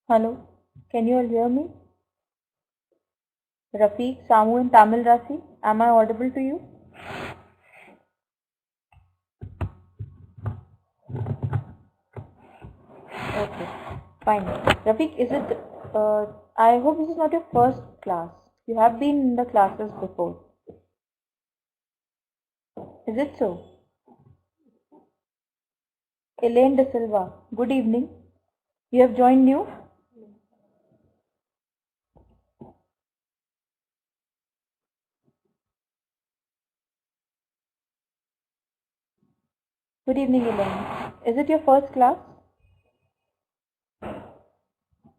Hello, can you all hear me? Rafiq, Samu, and Tamil Rasi, am I audible to you? Okay, fine. Rafiq, is it? I hope this is not your first class. You have been in the classes before. Is it so? Elaine De Silva, good evening. You have joined new? Good evening, Elaine. Is it your first class?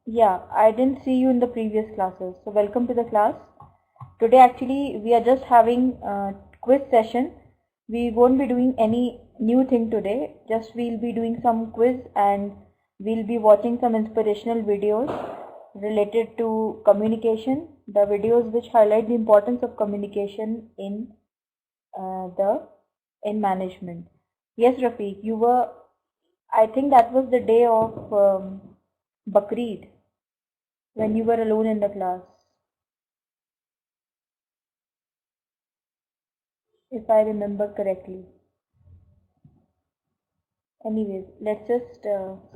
Yeah, I didn't see you in the previous classes. So welcome to the class. Today actually we are just having a quiz session. We won't be doing any new thing today. Just we'll be doing some quiz and we'll be watching some inspirational videos related to communication. The videos which highlight the importance of communication the in management. Yes, Rafiq, you were. I think that was the day of Bakrid when you were alone in the class, if I remember correctly. Anyways, let's just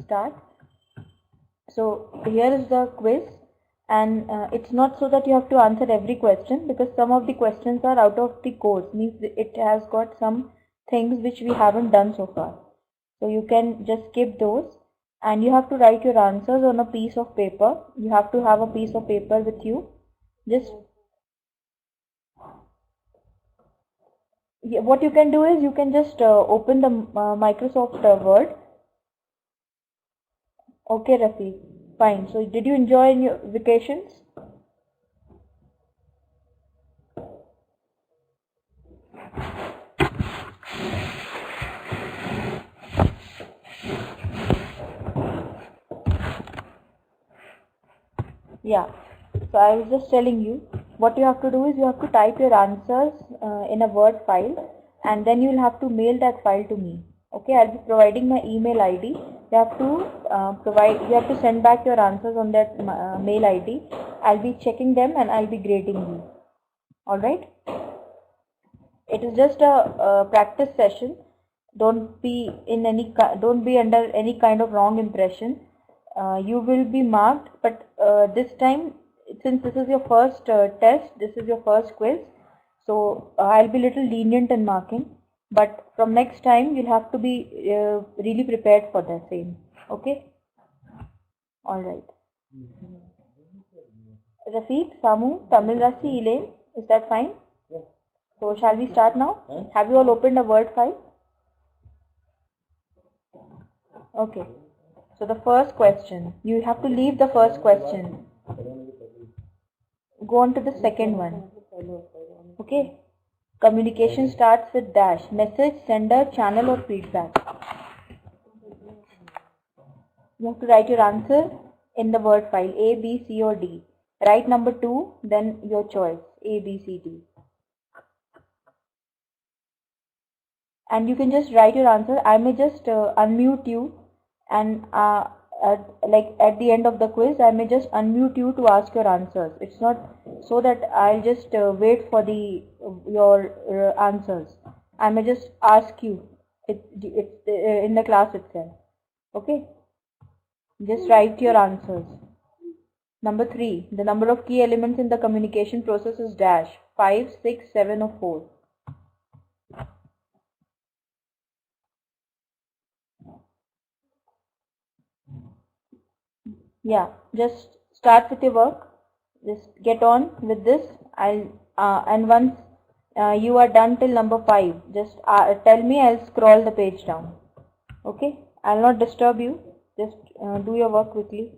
start. So here is the quiz, and it's not so that you have to answer every question because some of the questions are out of the course, means it has got some things which we haven't done so far. So you can just skip those, and you have to write your answers on a piece of paper. You have to have a piece of paper with you. Just what you can do is you can just open the Microsoft Word. Okay, Rafi. Fine. So, did you enjoy in your vacations? Yeah. So, I was just telling you what you have to do is you have to type your answers in a Word file and then you'll have to mail that file to me. Okay, I'll be providing my email ID. You have to you have to send back your answers on that mail ID. I'll be checking them and I'll be grading you. Alright? It is just a practice session. Don't be under any kind of wrong impression. You will be marked, but this time, since this is your first test, this is your first quiz, so I'll be little lenient in marking. But from next time, you'll have to be really prepared for the same. Okay. All right. Rafiq, Samu, Tamil Rasi, Elaine, is that fine? So shall we start now? Have you all opened a Word file? Okay. So the first question, you have to leave the first question. Go on to the second one. Okay. Communication starts with dash. Message, sender, channel or feedback. You have to write your answer in the Word file A, B, C or D. Write number 2, then your choice A, B, C, D. And you can just write your answer. I may just unmute you and at the end of the quiz I may just unmute you to ask your answers. It's not so that I'll just wait for the your answers. I may just ask you in the class itself. Okay, just write your answers. Number 3, the number of key elements in the communication process is dash 5, 6, 7 or 4. Yeah, just start with your work. Just get on with this. And once you are done till number 5, just tell me. I'll scroll the page down. Okay, I'll not disturb you. Just do your work quickly.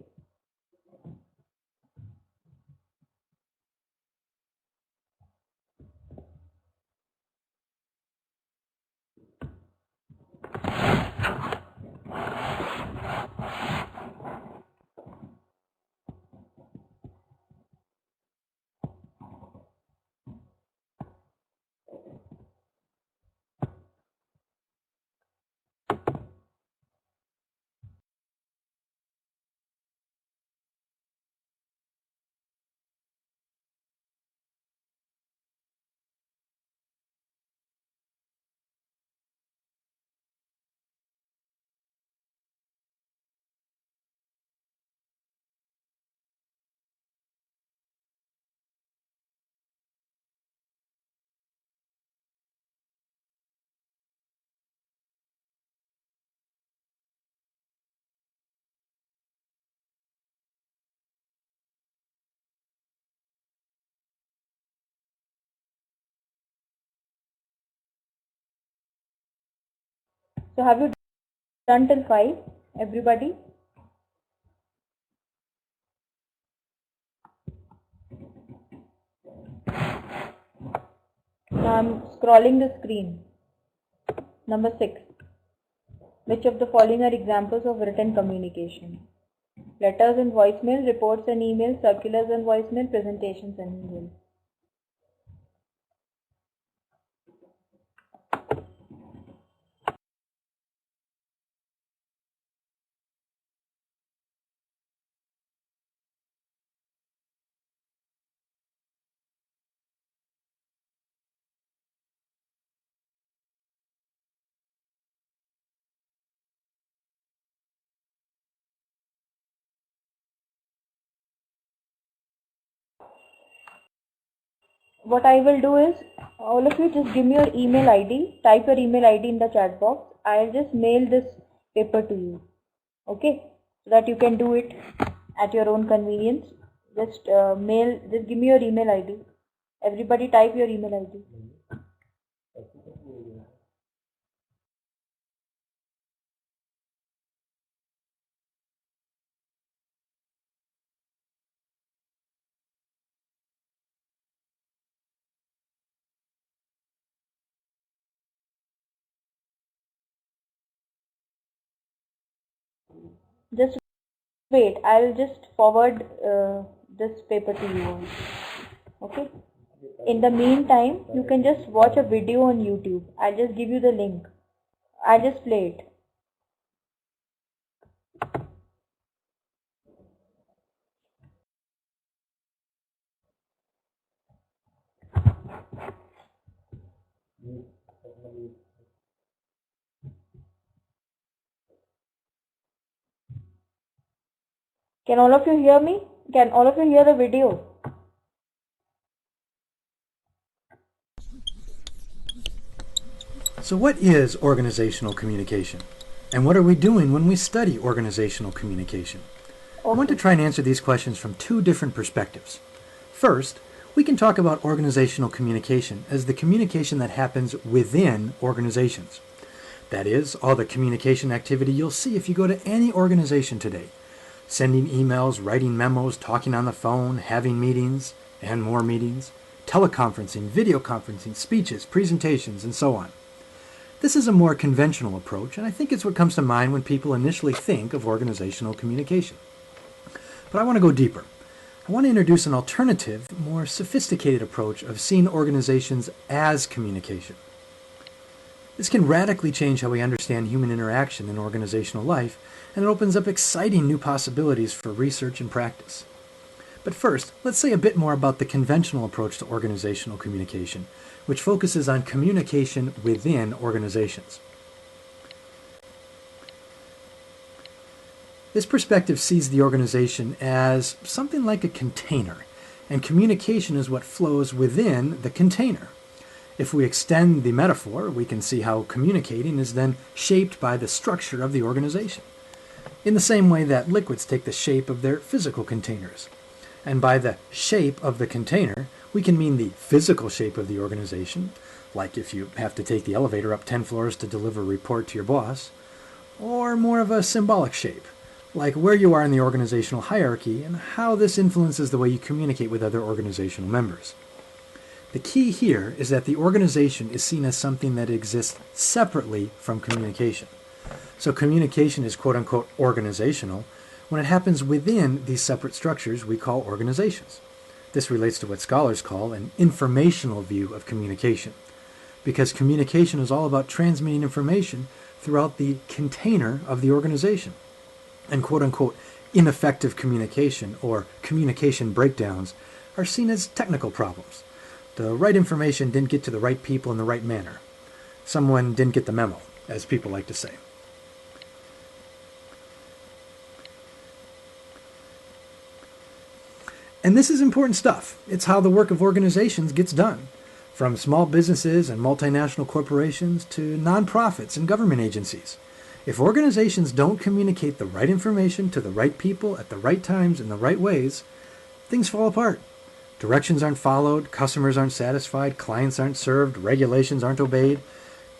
So have you done till 5, everybody? Now I'm scrolling the screen. Number 6. Which of the following are examples of written communication? Letters and voicemail, reports and emails, circulars and voicemail, presentations and email. What I will do is, all of you just give me your email ID, type your email ID in the chat box. I'll just mail this paper to you, okay, so that you can do it at your own convenience. Just just give me your email ID. Everybody type your email ID. Just wait, I'll just forward this paper to you, okay. In the meantime, you can just watch a video on YouTube. I'll just give you the link. I'll just play it. Can all of you hear me? Can all of you hear the video? So what is organizational communication? And what are we doing when we study organizational communication? I want to try and answer these questions from 2 different perspectives. First, we can talk about organizational communication as the communication that happens within organizations. That is, all the communication activity you'll see if you go to any organization today. Sending emails, writing memos, talking on the phone, having meetings, and more meetings, teleconferencing, video conferencing, speeches, presentations, and so on. This is a more conventional approach, and I think it's what comes to mind when people initially think of organizational communication. But I want to go deeper. I want to introduce an alternative, more sophisticated approach of seeing organizations as communication. This can radically change how we understand human interaction in organizational life, and it opens up exciting new possibilities for research and practice. But first, let's say a bit more about the conventional approach to organizational communication, which focuses on communication within organizations. This perspective sees the organization as something like a container, and communication is what flows within the container. If we extend the metaphor, we can see how communicating is then shaped by the structure of the organization, in the same way that liquids take the shape of their physical containers. And by the shape of the container, we can mean the physical shape of the organization, like if you have to take the elevator up 10 floors to deliver a report to your boss, or more of a symbolic shape, like where you are in the organizational hierarchy and how this influences the way you communicate with other organizational members. The key here is that the organization is seen as something that exists separately from communication. So communication is quote-unquote organizational when it happens within these separate structures we call organizations. This relates to what scholars call an informational view of communication, because communication is all about transmitting information throughout the container of the organization. And quote-unquote ineffective communication or communication breakdowns are seen as technical problems. The right information didn't get to the right people in the right manner. Someone didn't get the memo, as people like to say. And this is important stuff. It's how the work of organizations gets done, from small businesses and multinational corporations to nonprofits and government agencies. If organizations don't communicate the right information to the right people at the right times in the right ways, things fall apart. Directions aren't followed, customers aren't satisfied, clients aren't served, regulations aren't obeyed.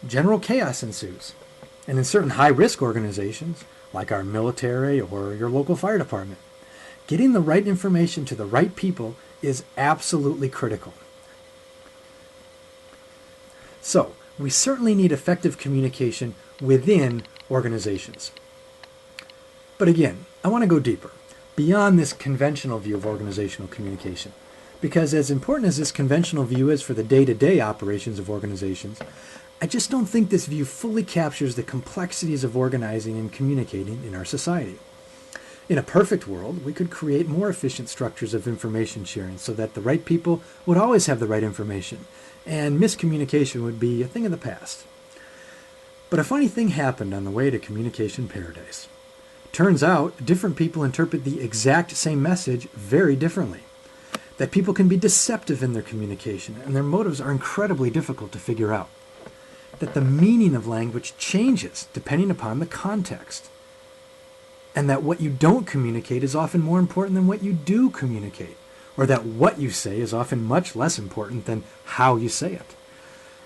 General chaos ensues. And in certain high-risk organizations, like our military or your local fire department, getting the right information to the right people is absolutely critical. So, we certainly need effective communication within organizations. But again, I want to go deeper, beyond this conventional view of organizational communication. Because as important as this conventional view is for the day-to-day operations of organizations, I just don't think this view fully captures the complexities of organizing and communicating in our society. In a perfect world, we could create more efficient structures of information sharing so that the right people would always have the right information, and miscommunication would be a thing of the past. But a funny thing happened on the way to communication paradise. Turns out, different people interpret the exact same message very differently. That people can be deceptive in their communication, and their motives are incredibly difficult to figure out. That the meaning of language changes depending upon the context. And that what you don't communicate is often more important than what you do communicate. Or that what you say is often much less important than how you say it.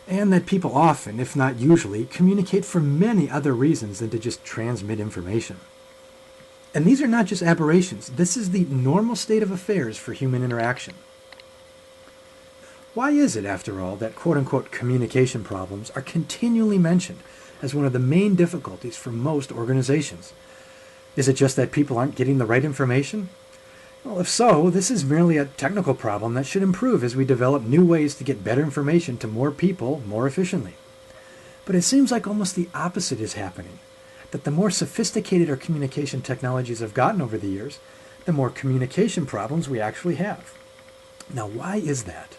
And that people often, if not usually, communicate for many other reasons than to just transmit information. And these are not just aberrations. This is the normal state of affairs for human interaction. Why is it, after all, that quote-unquote communication problems are continually mentioned as one of the main difficulties for most organizations? Is it just that people aren't getting the right information? Well, if so, this is merely a technical problem that should improve as we develop new ways to get better information to more people more efficiently. But it seems like almost the opposite is happening. That the more sophisticated our communication technologies have gotten over the years, the more communication problems we actually have. Now, why is that?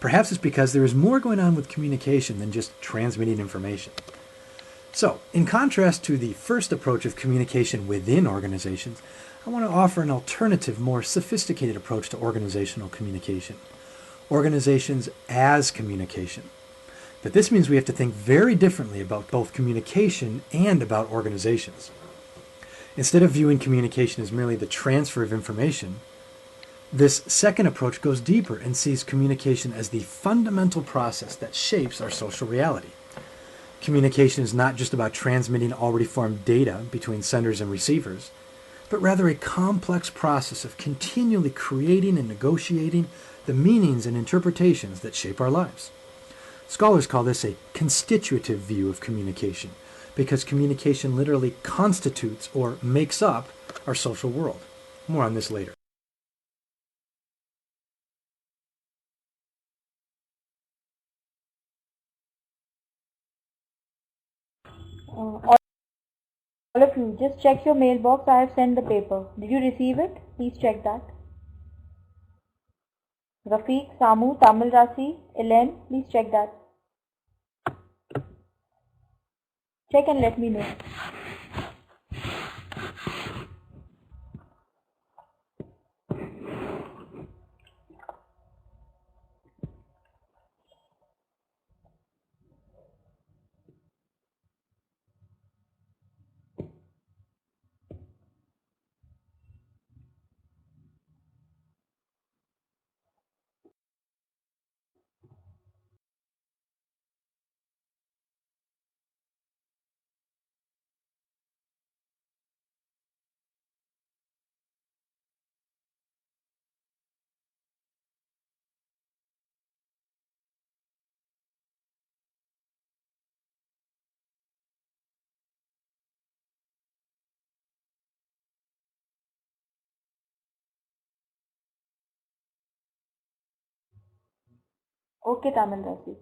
Perhaps it's because there is more going on with communication than just transmitting information. So, in contrast to the first approach of communication within organizations, I want to offer an alternative, more sophisticated approach to organizational communication. Organizations as communication. But this means we have to think very differently about both communication and about organizations. Instead of viewing communication as merely the transfer of information, this second approach goes deeper and sees communication as the fundamental process that shapes our social reality. Communication is not just about transmitting already formed data between senders and receivers, but rather a complex process of continually creating and negotiating the meanings and interpretations that shape our lives. Scholars call this a constitutive view of communication, because communication literally constitutes or makes up our social world. More on this later. All of you, just check your mailbox. I have sent the paper. Did you receive it? Please check that. Rafiq, Samu, Tamil Rasi, Elaine, please check that. Check and let me know. Okay, Tamil Rasi.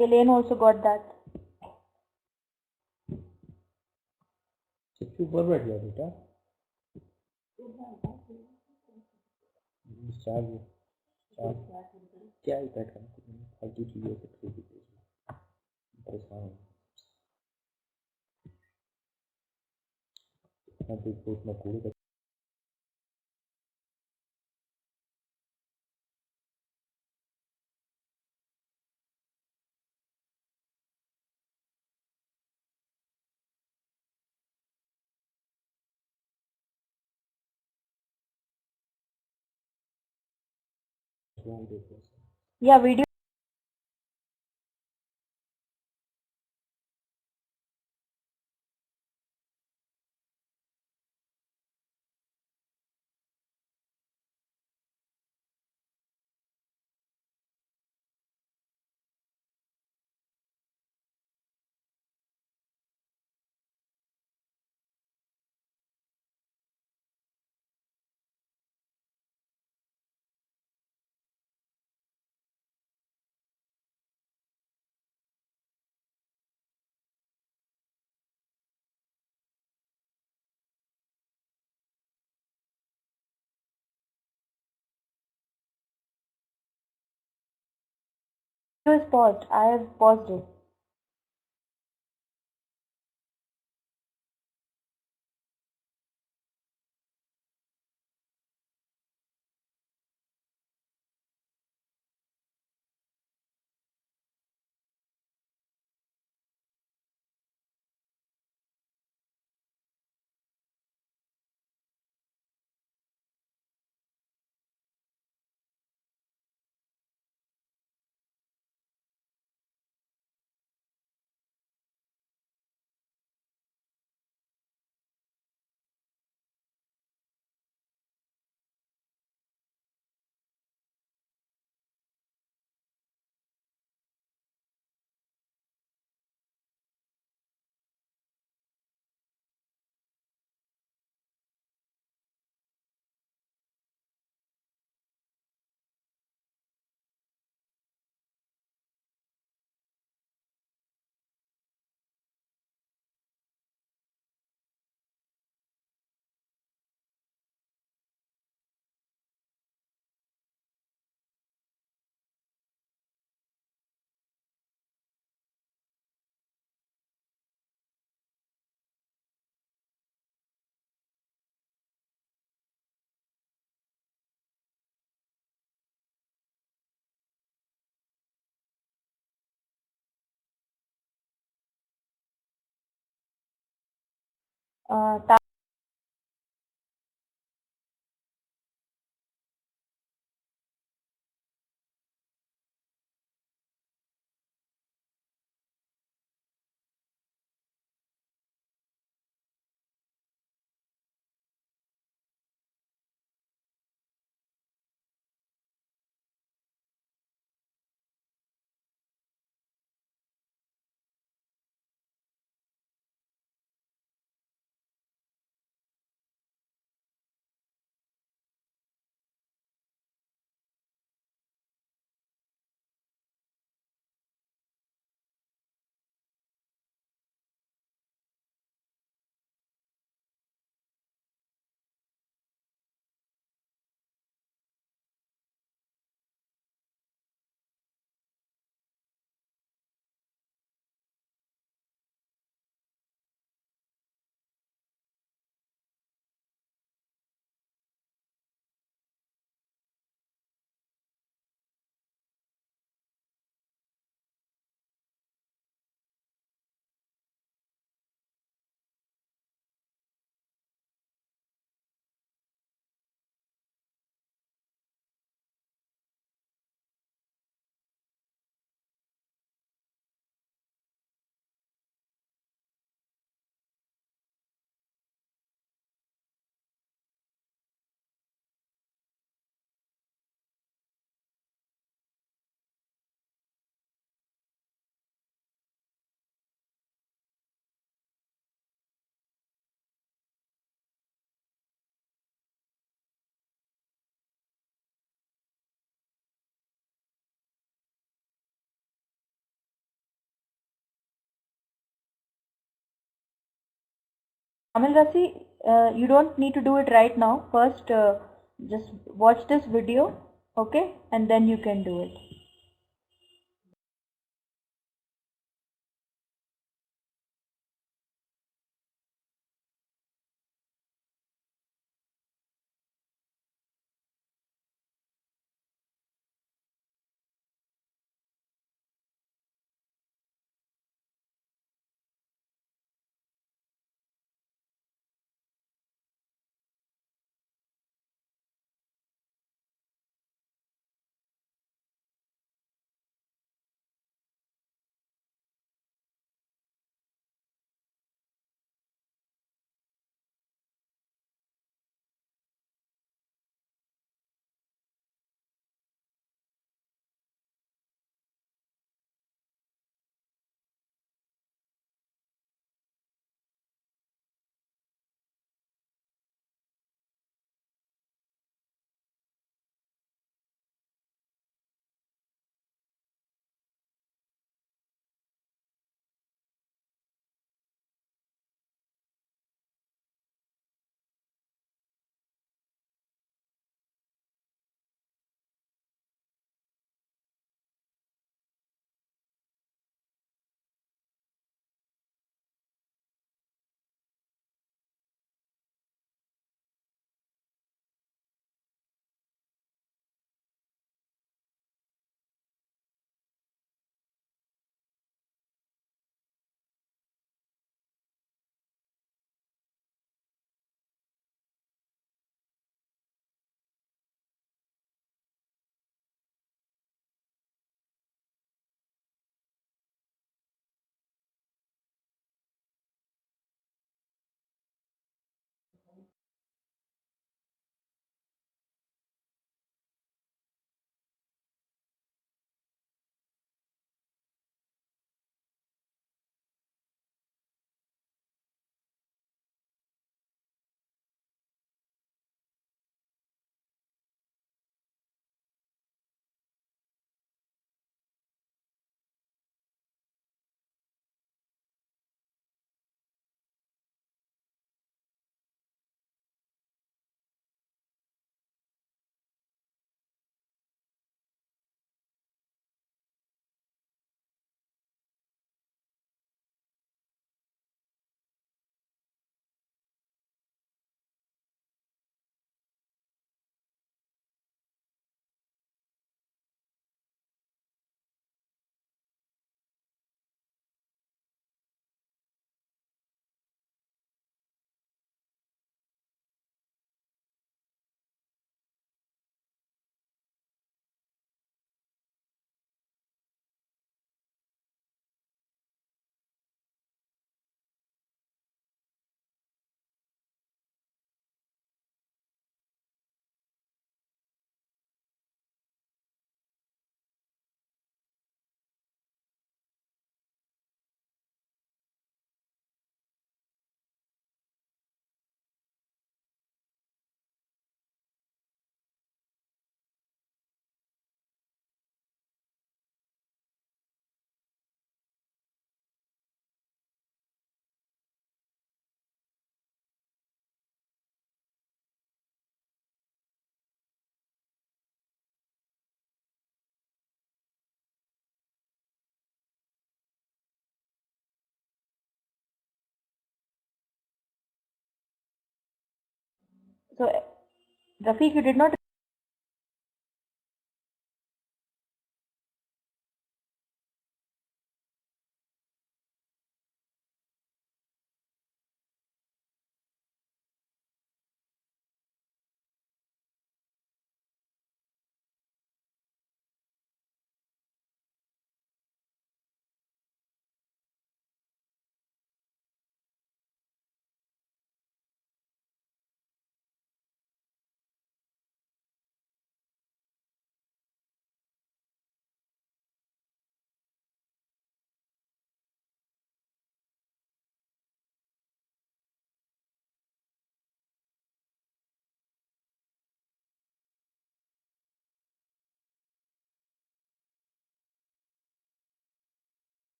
Elaine also got that. चुप चुप बैठ गया बेटा charge charge क्या ही बैठ करना फालतू चीज़ें से परेशान मैं तो उतना कूड़े का देखो Yeah, video. Video is paused. I have paused it. Uh, Amal Rasi, you don't need to do it right now. First, just watch this video, okay, and then you can do it. So, Rafiq, you did not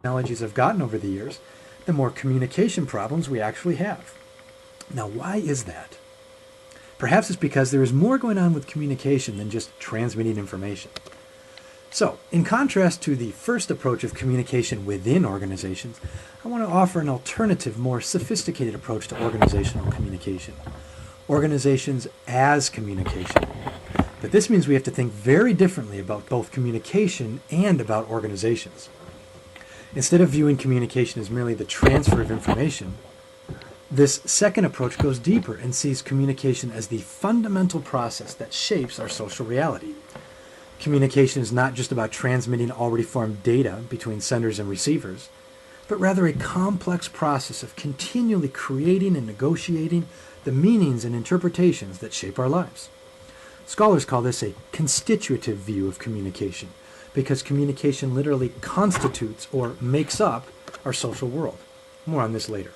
technologies have gotten over the years, the more communication problems we actually have. Now, why is that? Perhaps it's because there is more going on with communication than just transmitting information. So, in contrast to the first approach of communication within organizations, I want to offer an alternative, more sophisticated approach to organizational communication. Organizations as communication. But this means we have to think very differently about both communication and about organizations. Instead of viewing communication as merely the transfer of information, this second approach goes deeper and sees communication as the fundamental process that shapes our social reality. Communication is not just about transmitting already formed data between senders and receivers, but rather a complex process of continually creating and negotiating the meanings and interpretations that shape our lives. Scholars call this a constitutive view of communication, because communication literally constitutes or makes up our social world. More on this later.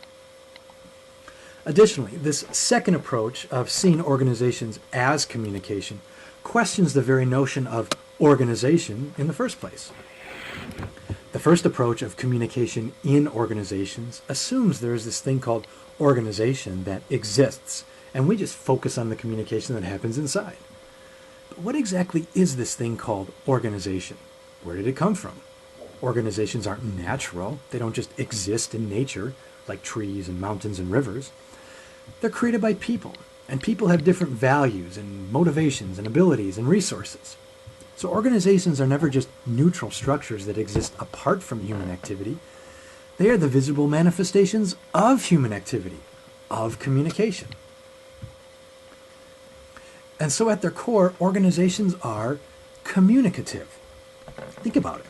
Additionally, this second approach of seeing organizations as communication questions the very notion of organization in the first place. The first approach of communication in organizations assumes there is this thing called organization that exists, and we just focus on the communication that happens inside. But what exactly is this thing called organization? Where did it come from? Organizations aren't natural. They don't just exist in nature like trees and mountains and rivers. They're created by people, and people have different values and motivations and abilities and resources. So organizations are never just neutral structures that exist apart from human activity. They are the visible manifestations of human activity, of communication. And so at their core, organizations are communicative. Think about it.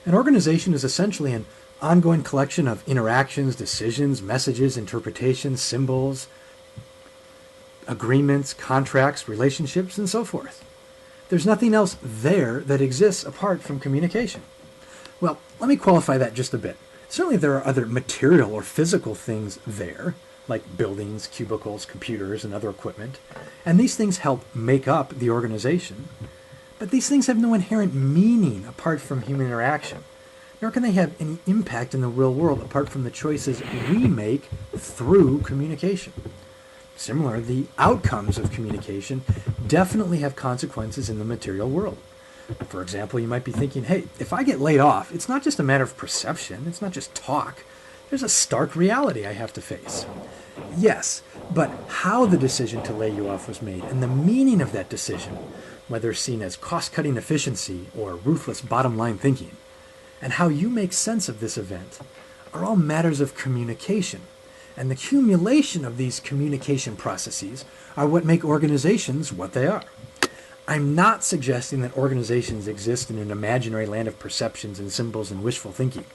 An organization is essentially an ongoing collection of interactions, decisions, messages, interpretations, symbols, agreements, contracts, relationships, and so forth. There's nothing else there that exists apart from communication. Well, let me qualify that just a bit. Certainly there are other material or physical things there, like buildings, cubicles, computers, and other equipment, and these things help make up the organization. But these things have no inherent meaning apart from human interaction, nor can they have any impact in the real world apart from the choices we make through communication. Similar, the outcomes of communication definitely have consequences in the material world. For example, you might be thinking, hey, if I get laid off, it's not just a matter of perception, it's not just talk. There's a stark reality I have to face. Yes, but how the decision to lay you off was made and the meaning of that decision, whether seen as cost-cutting efficiency or ruthless bottom-line thinking, and how you make sense of this event, are all matters of communication. And the accumulation of these communication processes are what make organizations what they are. I'm not suggesting that organizations exist in an imaginary land of perceptions and symbols and wishful thinking,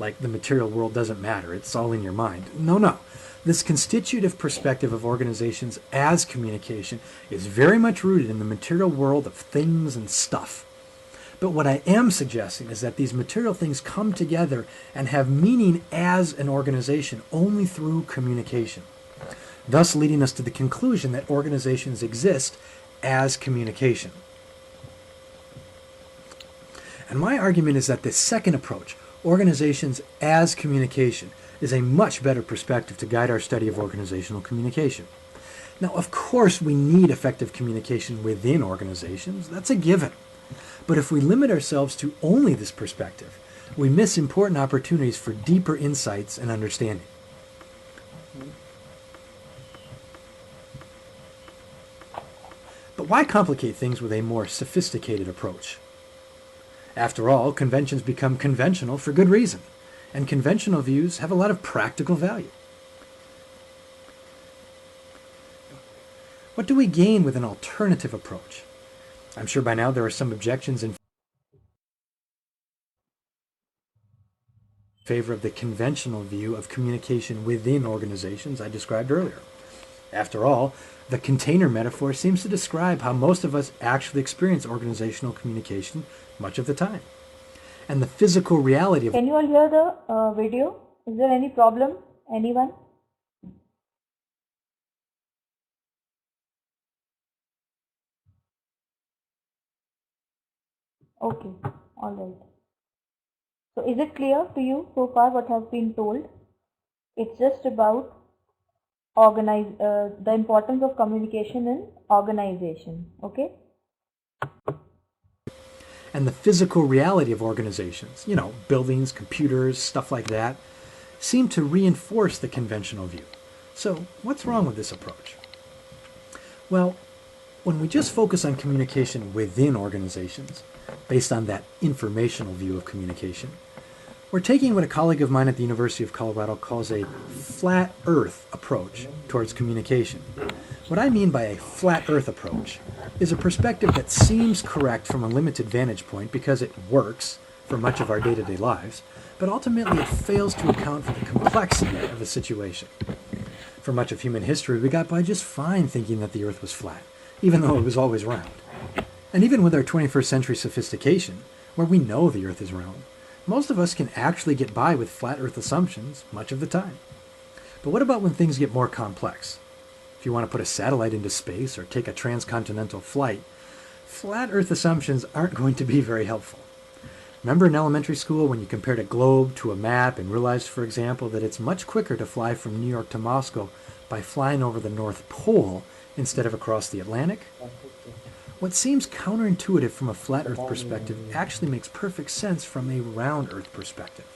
like the material world doesn't matter, it's all in your mind. No. This constitutive perspective of organizations as communication is very much rooted in the material world of things and stuff. But what I am suggesting is that these material things come together and have meaning as an organization only through communication, thus leading us to the conclusion that organizations exist as communication. And my argument is that this second approach, organizations as communication, is a much better perspective to guide our study of organizational communication. Now, of course, we need effective communication within organizations. That's a given. But if we limit ourselves to only this perspective, we miss important opportunities for deeper insights and understanding. But why complicate things with a more sophisticated approach? After all, conventions become conventional for good reason, and conventional views have a lot of practical value. What do we gain with an alternative approach? I'm sure by now there are some objections in favor of the conventional view of communication within organizations I described earlier. After all, the container metaphor seems to describe how most of us actually experience organizational communication much of the time. And the physical reality of... Can you all hear the video? Is there any problem? Anyone? Okay, all right. So is it clear to you so far what has been told? It's just about the importance of communication in organization. Okay? And the physical reality of organizations, buildings, computers, stuff like that, seem to reinforce the conventional view. So what's wrong with this approach? Well, when we just focus on communication within organizations, based on that informational view of communication, we're taking what a colleague of mine at the University of Colorado calls a flat earth approach towards communication. What I mean by a flat earth approach is a perspective that seems correct from a limited vantage point because it works for much of our day-to-day lives, but ultimately it fails to account for the complexity of the situation. For much of human history, we got by just fine thinking that the earth was flat, even though it was always round. And even with our 21st century sophistication, where we know the earth is round, most of us can actually get by with flat earth assumptions much of the time. But what about when things get more complex? If you want to put a satellite into space or take a transcontinental flight, flat earth assumptions aren't going to be very helpful. Remember in elementary school when you compared a globe to a map and realized, for example, that it's much quicker to fly from New York to Moscow by flying over the North Pole instead of across the Atlantic? What seems counterintuitive from a flat Earth perspective actually makes perfect sense from a round Earth perspective.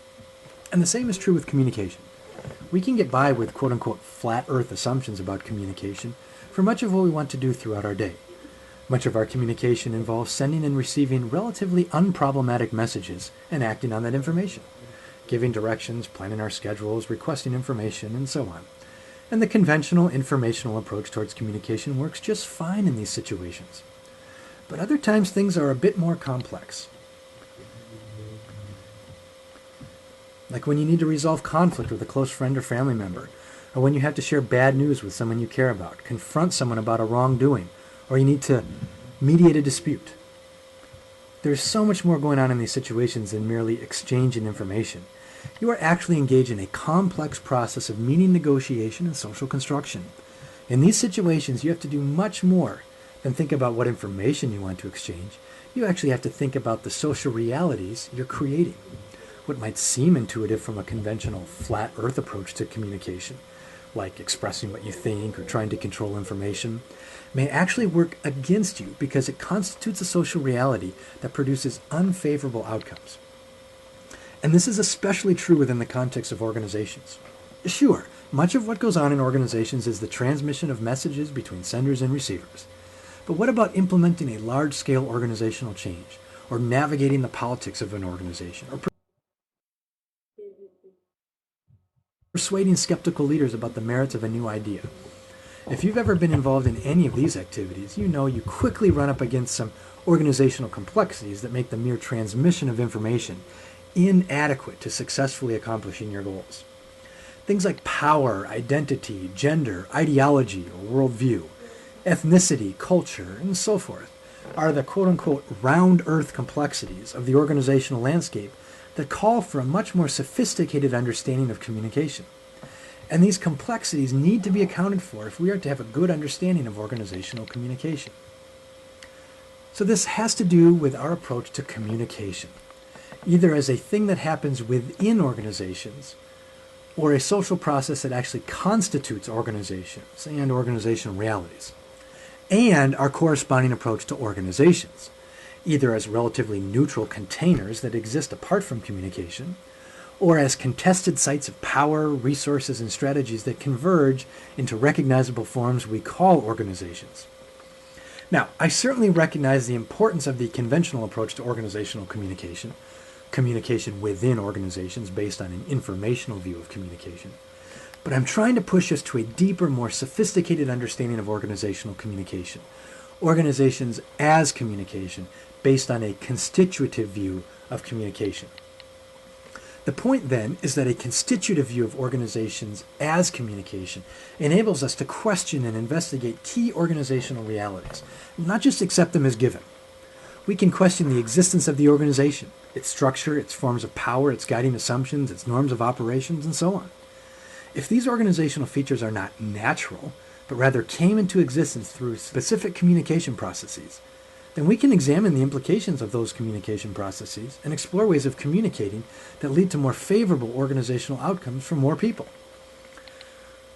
And the same is true with communication. We can get by with quote-unquote flat Earth assumptions about communication for much of what we want to do throughout our day. Much of our communication involves sending and receiving relatively unproblematic messages and acting on that information, giving directions, planning our schedules, requesting information, and so on. And the conventional informational approach towards communication works just fine in these situations. But other times things are a bit more complex. Like when you need to resolve conflict with a close friend or family member, or when you have to share bad news with someone you care about, confront someone about a wrongdoing, or you need to mediate a dispute. There's so much more going on in these situations than merely exchanging information. You are actually engaged in a complex process of meaning negotiation and social construction. In these situations, you have to do much more than think about what information you want to exchange. You actually have to think about the social realities you're creating. What might seem intuitive from a conventional flat earth approach to communication, like expressing what you think or trying to control information, may actually work against you because it constitutes a social reality that produces unfavorable outcomes. And this is especially true within the context of organizations. Sure, much of what goes on in organizations is the transmission of messages between senders and receivers. But what about implementing a large-scale organizational change, or navigating the politics of an organization, or persuading skeptical leaders about the merits of a new idea? If you've ever been involved in any of these activities, you know you quickly run up against some organizational complexities that make the mere transmission of information inadequate to successfully accomplishing your goals. Things like power, identity, gender, ideology, or worldview, ethnicity, culture, and so forth are the quote-unquote round earth complexities of the organizational landscape that call for a much more sophisticated understanding of communication. And these complexities need to be accounted for if we are to have a good understanding of organizational communication. So this has to do with our approach to communication, either as a thing that happens within organizations or a social process that actually constitutes organizations and organizational realities, and our corresponding approach to organizations, either as relatively neutral containers that exist apart from communication, or as contested sites of power, resources, and strategies that converge into recognizable forms we call organizations. Now, I certainly recognize the importance of the conventional approach to organizational communication, communication within organizations based on an informational view of communication, but I'm trying to push us to a deeper, more sophisticated understanding of organizational communication, organizations as communication based on a constitutive view of communication. The point then is that a constitutive view of organizations as communication enables us to question and investigate key organizational realities, not just accept them as given. We can question the existence of the organization, its structure, its forms of power, its guiding assumptions, its norms of operations, and so on. If these organizational features are not natural, but rather came into existence through specific communication processes, then we can examine the implications of those communication processes and explore ways of communicating that lead to more favorable organizational outcomes for more people.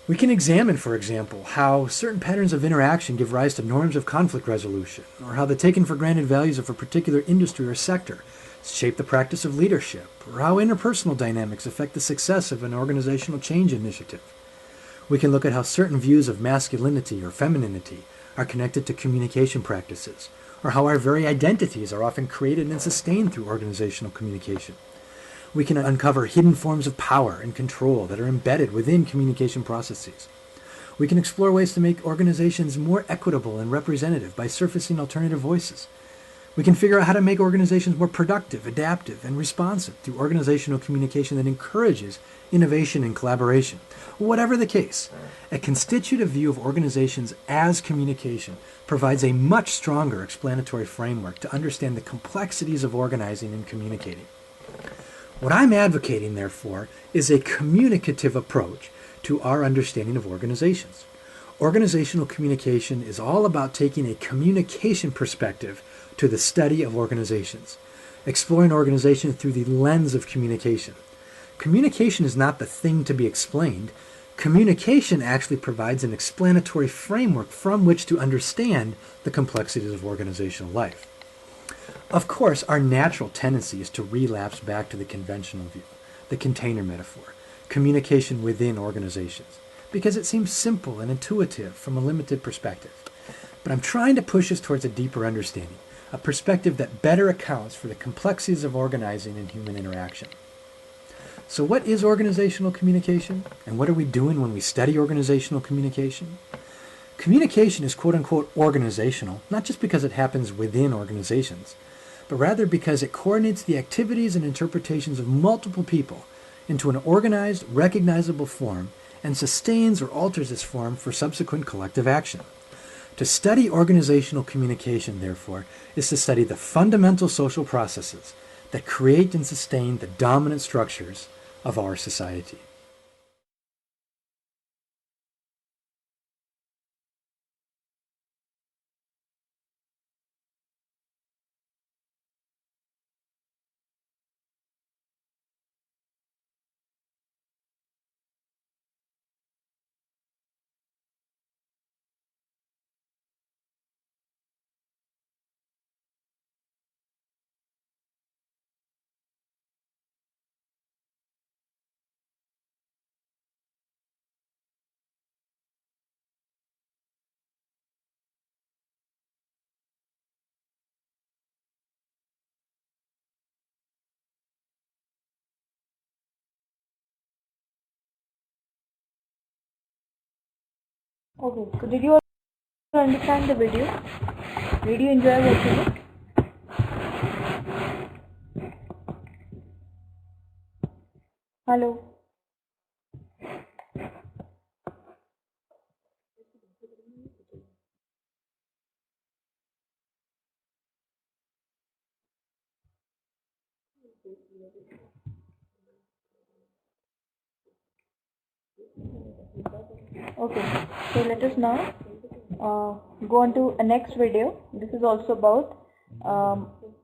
We can examine, for example, how certain patterns of interaction give rise to norms of conflict resolution, or how the taken for granted values of a particular industry or sector shape the practice of leadership, or how interpersonal dynamics affect the success of an organizational change initiative. We can look at how certain views of masculinity or femininity are connected to communication practices, or how our very identities are often created and sustained through organizational communication. We can uncover hidden forms of power and control that are embedded within communication processes. We can explore ways to make organizations more equitable and representative by surfacing alternative voices. We can figure out how to make organizations more productive, adaptive, and responsive through organizational communication that encourages innovation and collaboration. Whatever the case, a constitutive view of organizations as communication provides a much stronger explanatory framework to understand the complexities of organizing and communicating. What I'm advocating, therefore, is a communicative approach to our understanding of organizations. Organizational communication is all about taking a communication perspective to the study of organizations, exploring organizations through the lens of communication. Communication is not the thing to be explained. Communication actually provides an explanatory framework from which to understand the complexities of organizational life. Of course, our natural tendency is to relapse back to the conventional view, the container metaphor, communication within organizations, because it seems simple and intuitive from a limited perspective. But I'm trying to push us towards a deeper understanding, a perspective that better accounts for the complexities of organizing and human interaction. So what is organizational communication? And what are we doing when we study organizational communication? Communication is quote-unquote organizational, not just because it happens within organizations, but rather because it coordinates the activities and interpretations of multiple people into an organized, recognizable form and sustains or alters this form for subsequent collective action. To study organizational communication, therefore, is to study the fundamental social processes that create and sustain the dominant structures of our society. Okay, so did you all understand the video? Did you enjoy watching it? Hello? Okay, so let us now go on to a next video. This is also about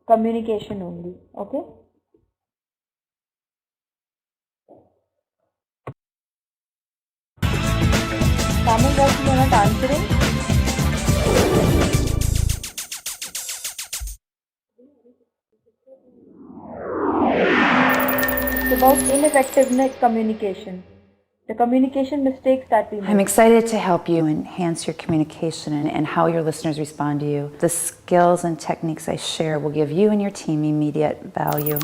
communication only. Okay. Tamil guys, you are not answering. It's about ineffectiveness communication. The communication mistakes that we make. I'm excited to help you enhance your communication and how your listeners respond to you. The skills and techniques I share will give you and your team immediate value.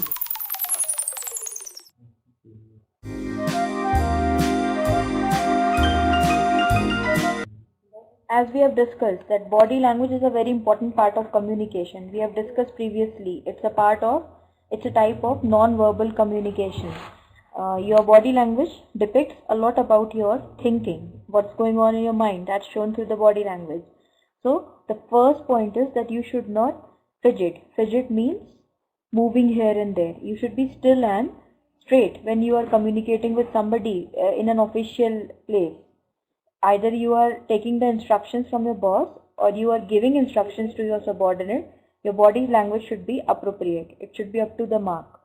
As we have discussed that body language is a very important part of communication. We have discussed previously. It's a type of non-verbal communication. Your body language depicts a lot about your thinking, what's going on in your mind. That's shown through the body language. So the first point is that you should not fidget. Fidget means moving here and there. You should be still and straight when you are communicating with somebody in an official place. Either you are taking the instructions from your boss or you are giving instructions to your subordinate. Your body language should be appropriate. It should be up to the mark.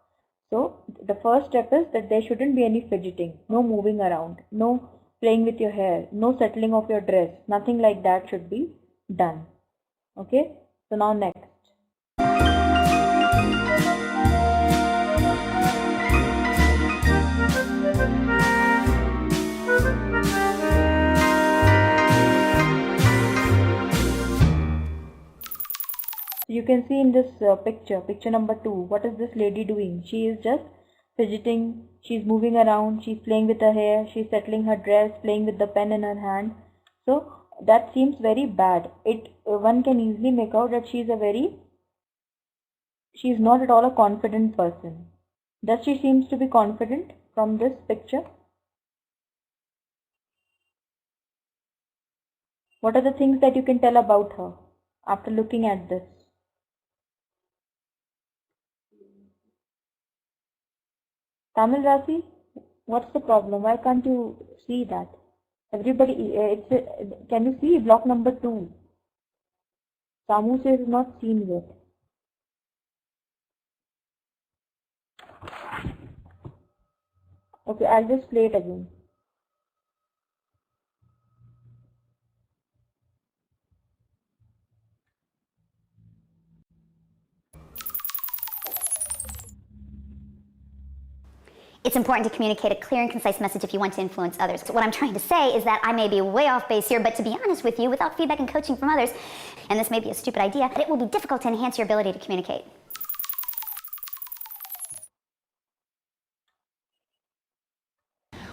So the first step is that there shouldn't be any fidgeting, no moving around, no playing with your hair, no settling of your dress, nothing like that should be done. Okay, so now next. So you can see in this picture number 2, what is this lady doing? She is just fidgeting, she's moving around, she's playing with her hair, she's settling her dress, playing with the pen in her hand. So that seems very bad. One can easily make out that she's not at all a confident person. Does she seems to be confident from this picture? What are the things that you can tell about her after looking at this? Tamil Rasi, what's the problem? Why can't you see that? Everybody, can you see block number 2? Samu says it's not seen yet. Okay, I'll just play it again. It's important to communicate a clear and concise message if you want to influence others. So what I'm trying to say is that I may be way off base here, but to be honest with you, without feedback and coaching from others, and this may be a stupid idea, but it will be difficult to enhance your ability to communicate.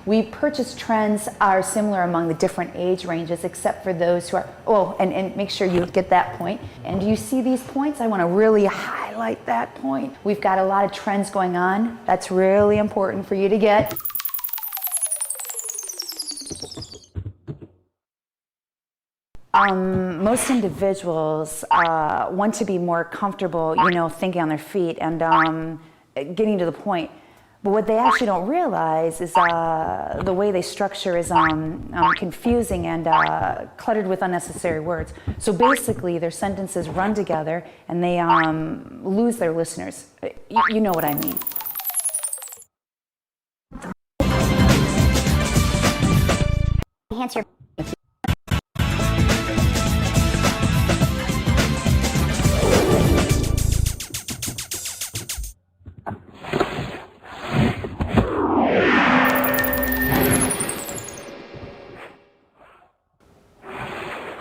We purchase trends are similar among the different age ranges, except for those who are, and make sure you get that point. And do you see these points? I want to really highlight that point. We've got a lot of trends going on. That's really important for you to get. Most individuals want to be more comfortable, thinking on their feet and getting to the point. But what they actually don't realize is the way they structure is confusing and cluttered with unnecessary words. So basically, their sentences run together and they lose their listeners. You know what I mean. Enhance your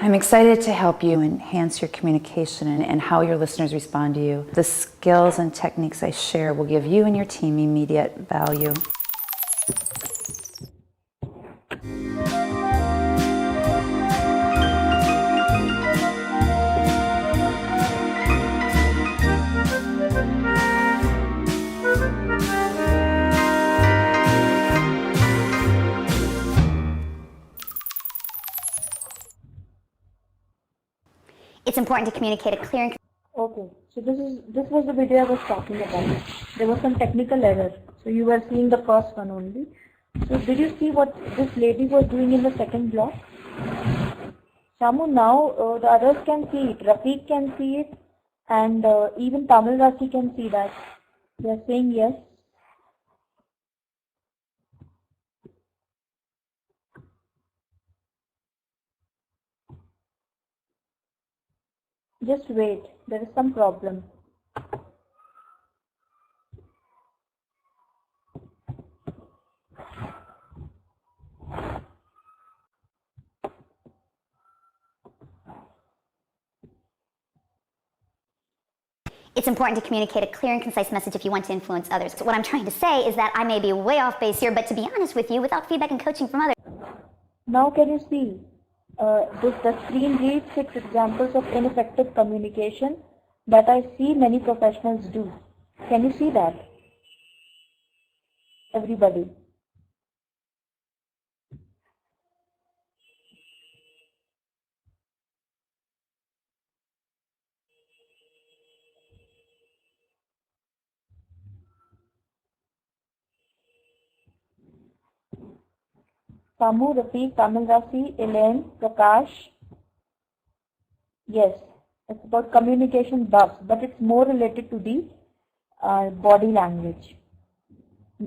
I'm excited to help you enhance your communication and how your listeners respond to you. The skills and techniques I share will give you and your team immediate value. It's important to communicate a clear and Okay, so this was the video I was talking about. There was some technical error. So you were seeing the first one only. So did you see what this lady was doing in the second block? Shamu, now the others can see it. Rafiq can see it, and even Tamil Rasi can see that. They are saying yes. Just wait, there is some problem. It's important to communicate a clear and concise message if you want to influence others. So what I'm trying to say is that I may be way off base here, but to be honest with you, without feedback and coaching from others. Now can you see? The screen reads 6 examples of ineffective communication that I see many professionals do. Can you see that? Everybody. Samu, Rafiq, Tamil Rasi, Elaine, Prakash. Yes. It's about communication buffs, but it's more related to the body language.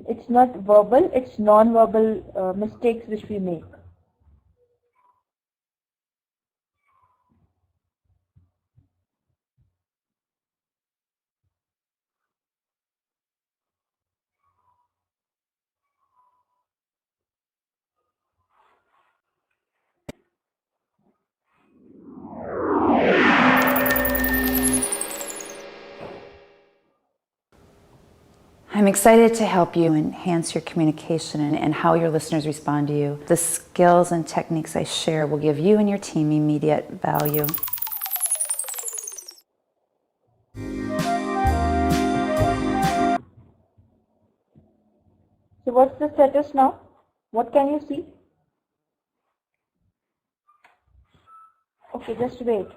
It's not verbal, it's non-verbal mistakes which we make. I'm excited to help you enhance your communication and how your listeners respond to you. The skills and techniques I share will give you and your team immediate value. So what's the status now? What can you see? Okay, just wait.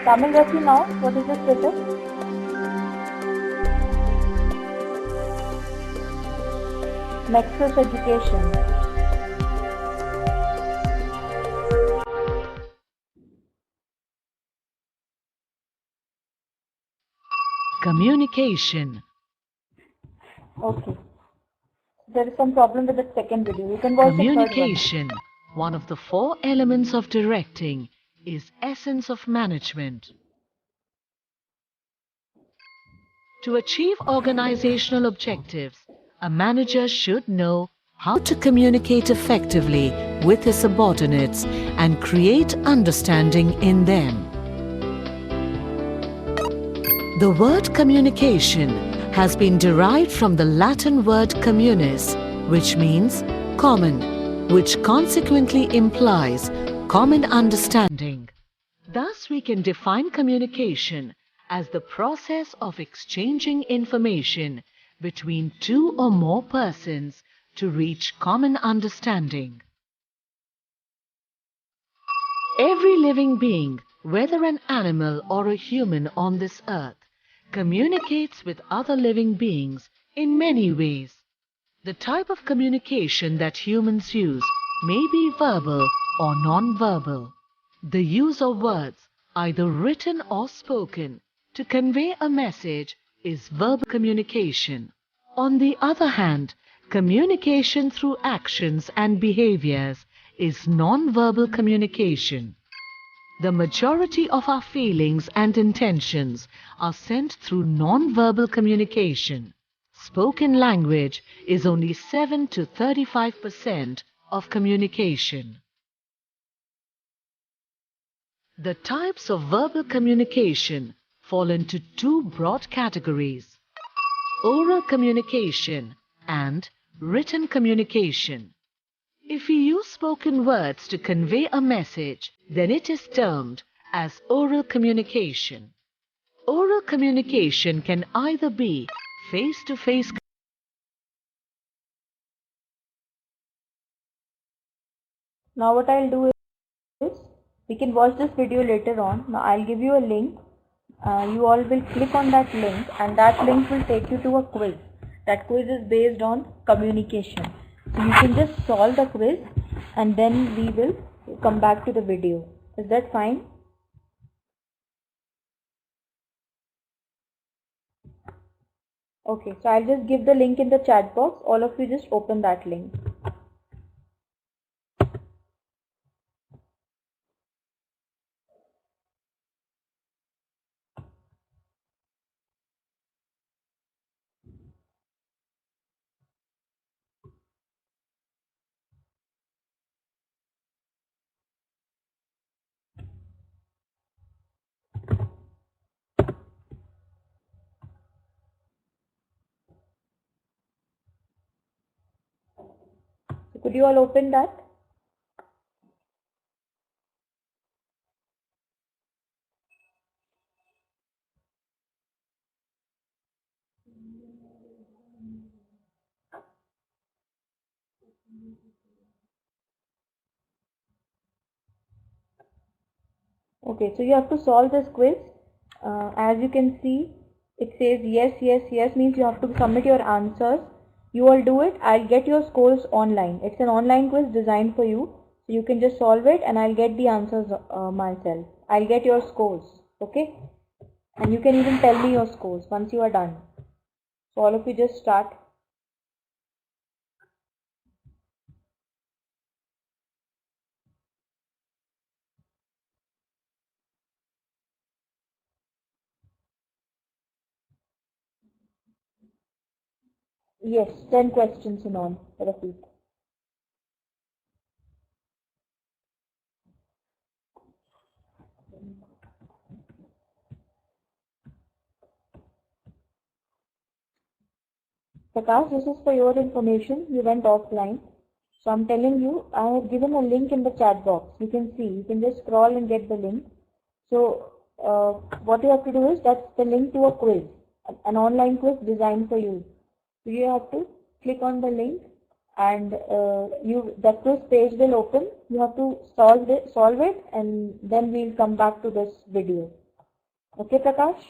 Tamil Rasi now, what is the status? Nexus education. Communication. Okay. There is some problem with the second video. You can watch the third one. Communication, one of the 4 elements of directing, is essence of management. To achieve organizational objectives, a manager should know how to communicate effectively with his subordinates and create understanding in them. The word communication has been derived from the Latin word communis, which means common, which consequently implies common understanding. Thus, we can define communication as the process of exchanging information between 2 or more persons to reach common understanding. Every living being, whether an animal or a human on this earth, communicates with other living beings in many ways. The type of communication that humans use may be verbal or non-verbal. The use of words, either written or spoken, to convey a message is verbal communication. On the other hand, communication through actions and behaviors is non-verbal communication. The majority of our feelings and intentions are sent through non-verbal communication. Spoken language is only 7 to 35% of communication. The types of verbal communication fall into 2 broad categories: oral communication and written communication. If we use spoken words to convey a message, then it is termed as oral communication. Oral communication can either be face-to-face. Now what I'll do is, we can watch this video later on. Now I'll give you a link. You all will click on that link, and that link will take you to a quiz. That quiz is based on communication. So you can just solve the quiz and then we will come back to the video. Is that fine? Okay, so I'll just give the link in the chat box. All of you just open that link. So could you all open that? Okay, so you have to solve this quiz. As you can see, it says yes, yes, yes, means you have to submit your answers You all do it. I'll get your scores online. It's an online quiz designed for you. So you can just solve it and I'll get the answers myself. I'll get your scores. Okay? And you can even tell me your scores once you are done. So all of you just start. Yes, 10 questions in all. Repeat. Prakash, this is for your information. You went offline. So I'm telling you, I have given a link in the chat box. You can see, you can just scroll and get the link. So what you have to do is, that's the link to a quiz, an online quiz designed for you. So you have to click on the link and the quiz page will open. You have to solve it and then we'll come back to this video. Okay, Prakash?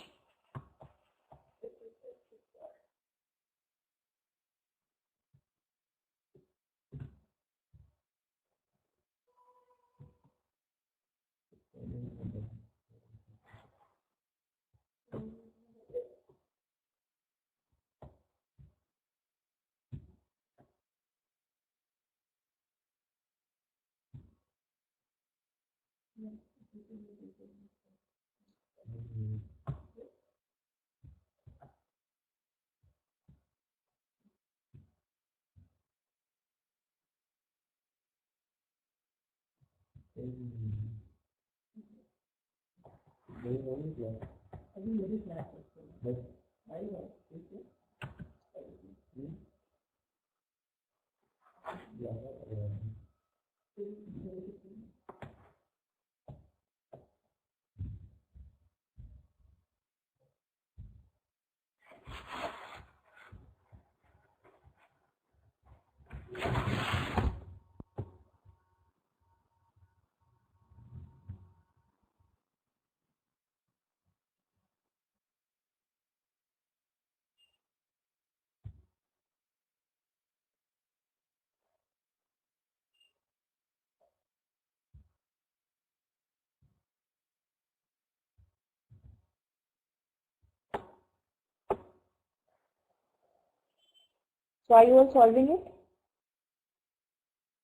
So are you all solving it?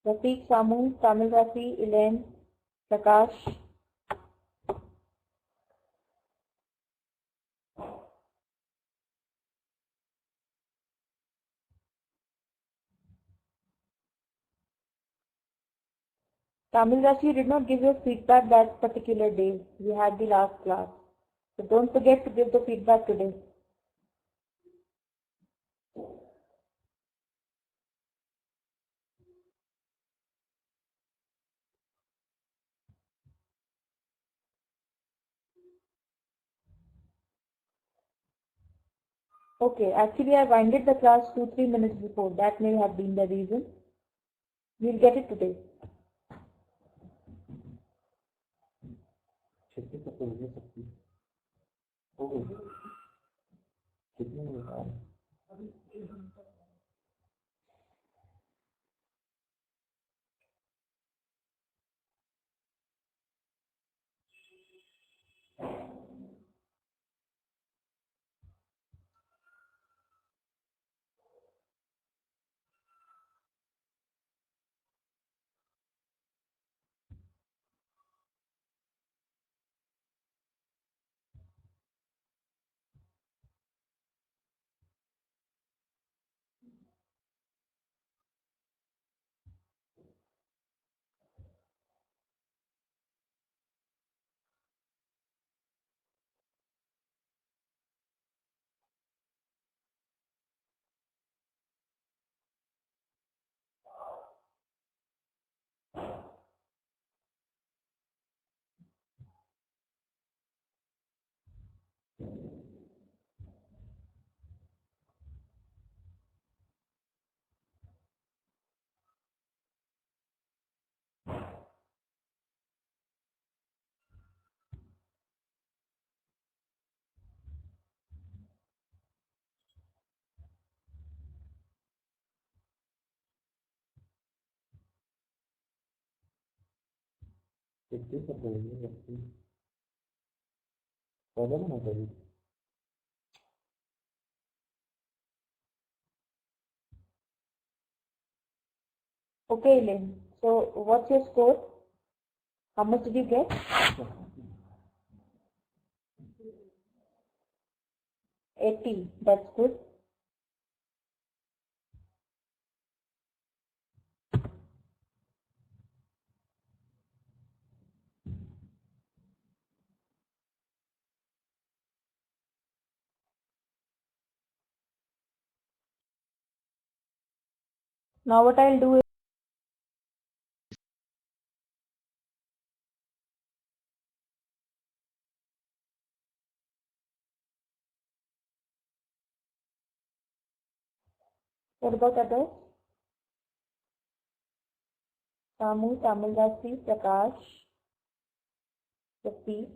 Rafiq, Samu, Tamil Rafi, Elaine, Prakash. Tamil Rafi, you did not give your feedback that particular day. We had the last class. So don't forget to give the feedback today. Okay, actually I winded the class 2-3 minutes before. That may have been the reason. You'll get it today. छुट्टी तो हो ही सकती है। हो गई कितने में कितने सब बोलेंगे वैसे पहले ना कभी Okay, Elaine. So, what's your score? How much did you get? 80. That's good. Now, what I'll do is, what about others? Samu, Tamildasi, Prakash, Prateek.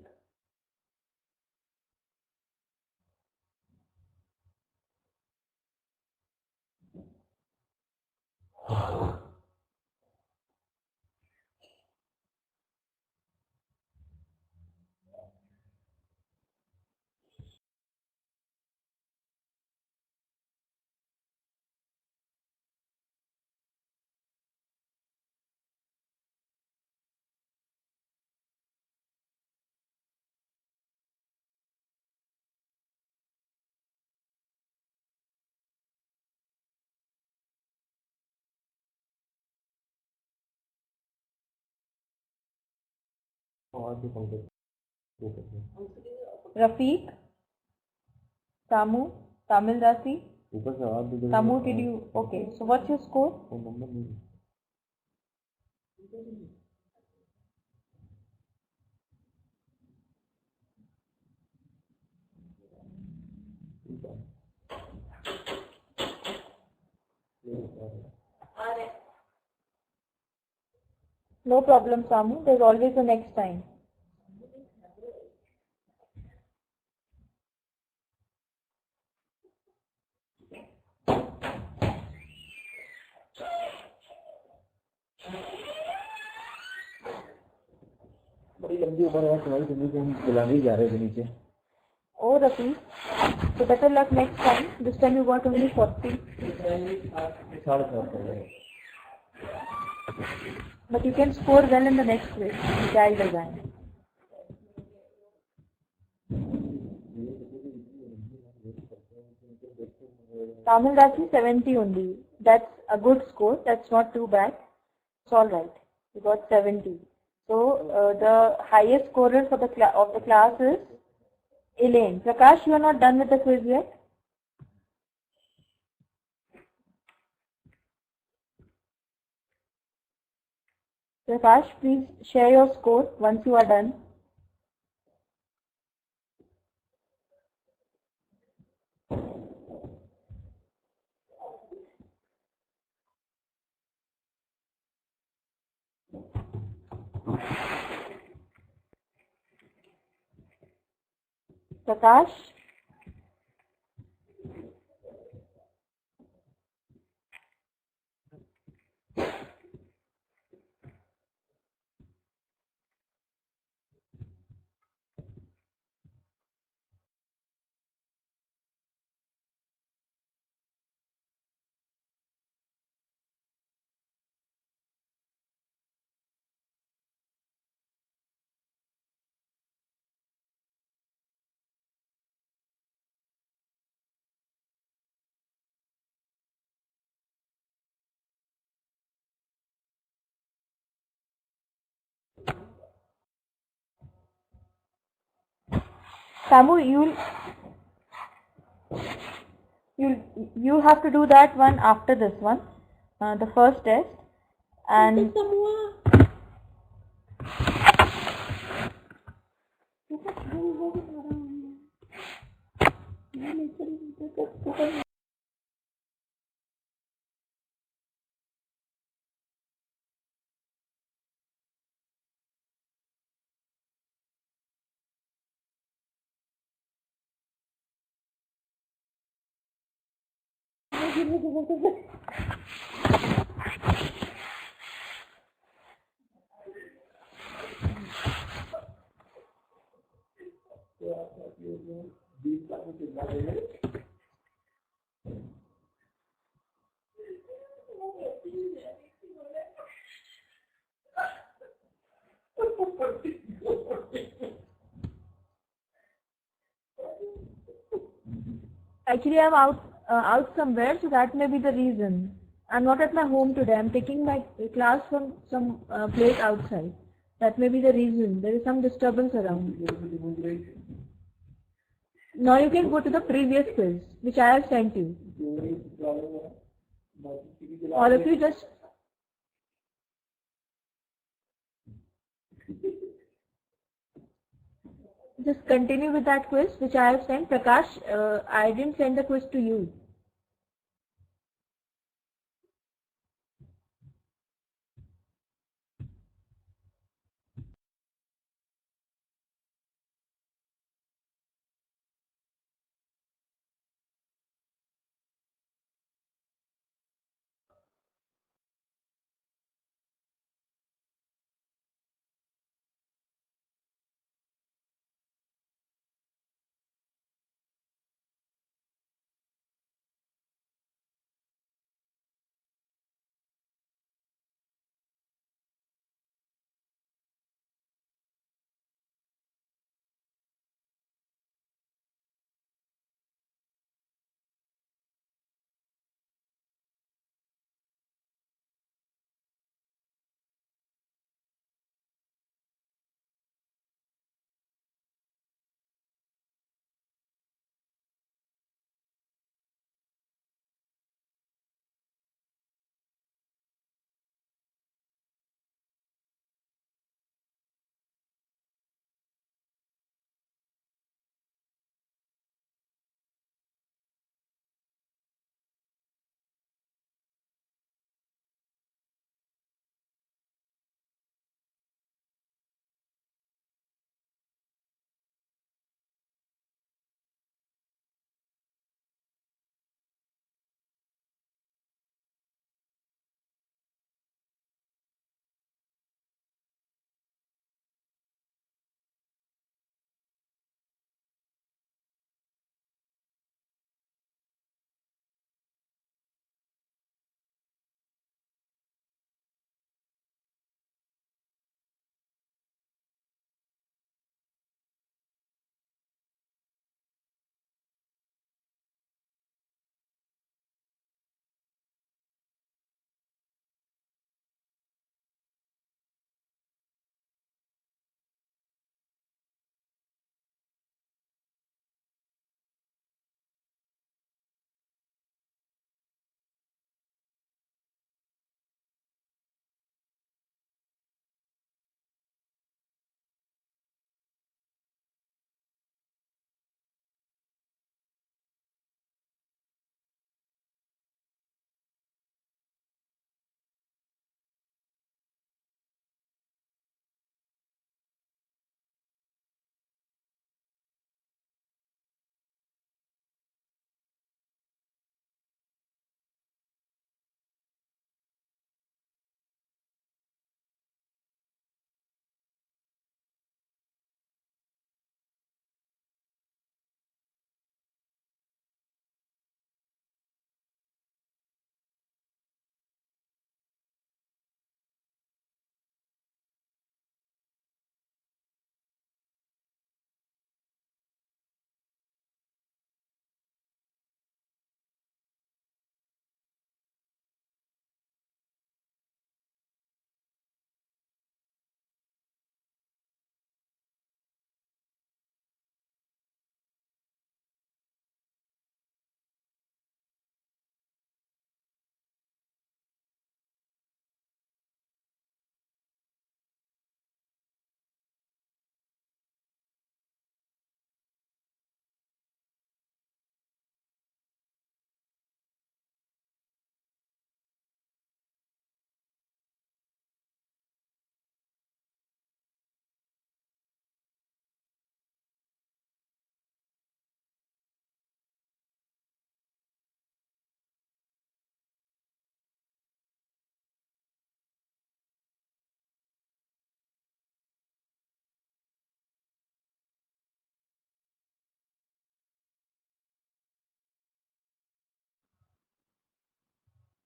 और भी कम Rafiq, Samu, Tamildasi. ऊपर से आवाज भी Samu, did you? Okay. So, what's your score? Phone number नहीं No problem, Samu. There's always a next time. बड़ी लंबी उम्र है तुम्हारी जिंदगी हम बुलाने ही जा रहे थे नीचे Oh, Rafiq. So, better luck next time. This time you got only 40. 7.5 कर रहे But you can score well in the next quiz, which I'll design. Tamil Rasi 70 only. That's a good score. That's not too bad. It's all right. You got 70. So the highest scorer for the of the class is Elaine. Prakash, you are not done with the quiz yet. Prakash, please share your score once you are done. Prakash. Samu, you have to do that one after this one, the first test, and Actually, I'm out somewhere, so that may be the reason. I'm not at my home today. I'm taking my class from some place outside. That may be the reason. There is some disturbance around. Now you can go to the previous quiz, which I have sent you. All of you just continue with that quiz, which I have sent. Prakash, I didn't send the quiz to you.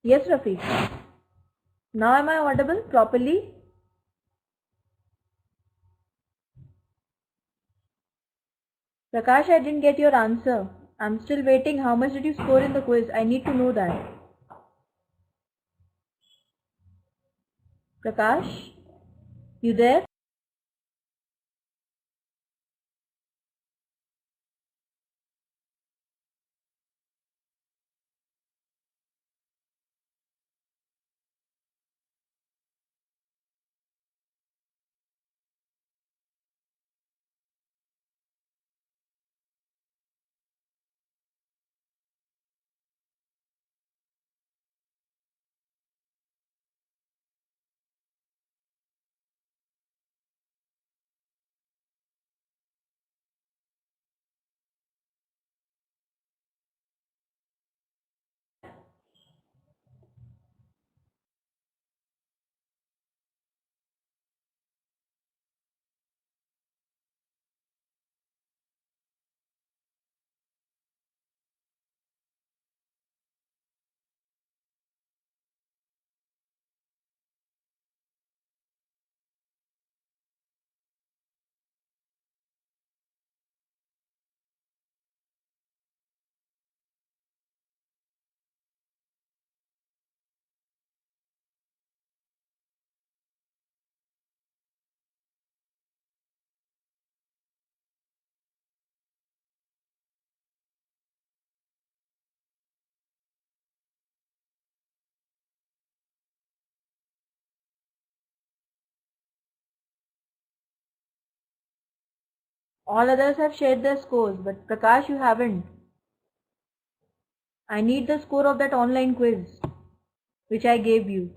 Yes, Rafiq. Now am I audible properly? Prakash, I didn't get your answer. I'm still waiting. How much did you score in the quiz? I need to know that. Prakash, you there? All others have shared their scores, but Prakash, you haven't. I need the score of that online quiz which I gave you.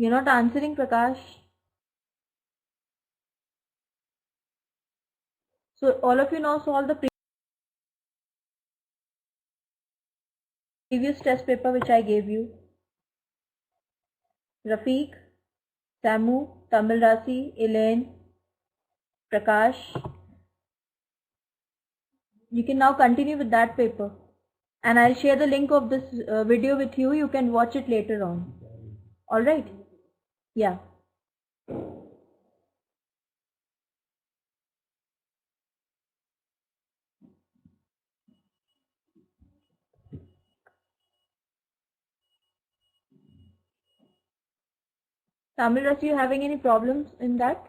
You're not answering, Prakash. So all of you now solve the previous test paper which I gave you. Rafiq, Samu, Tamil Rasi, Elaine, Prakash. You can now continue with that paper. And I'll share the link of this video with you. You can watch it later on. Alright? Yeah. Tamil Rasi, you having any problems in that?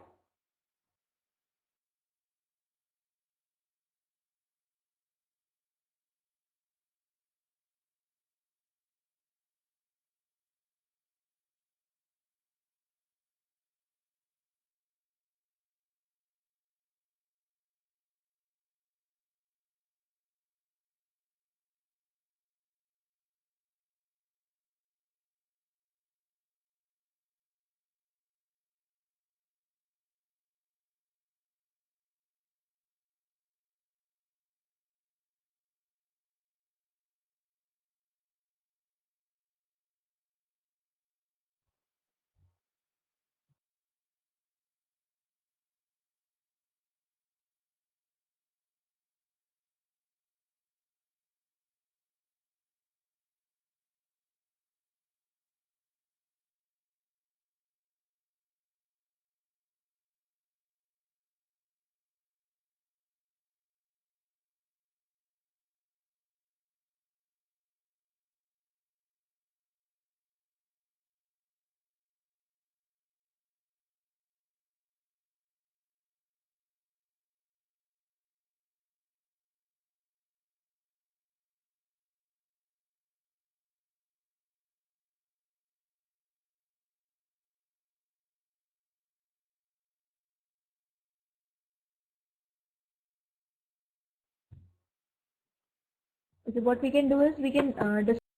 So what we can do is we can discuss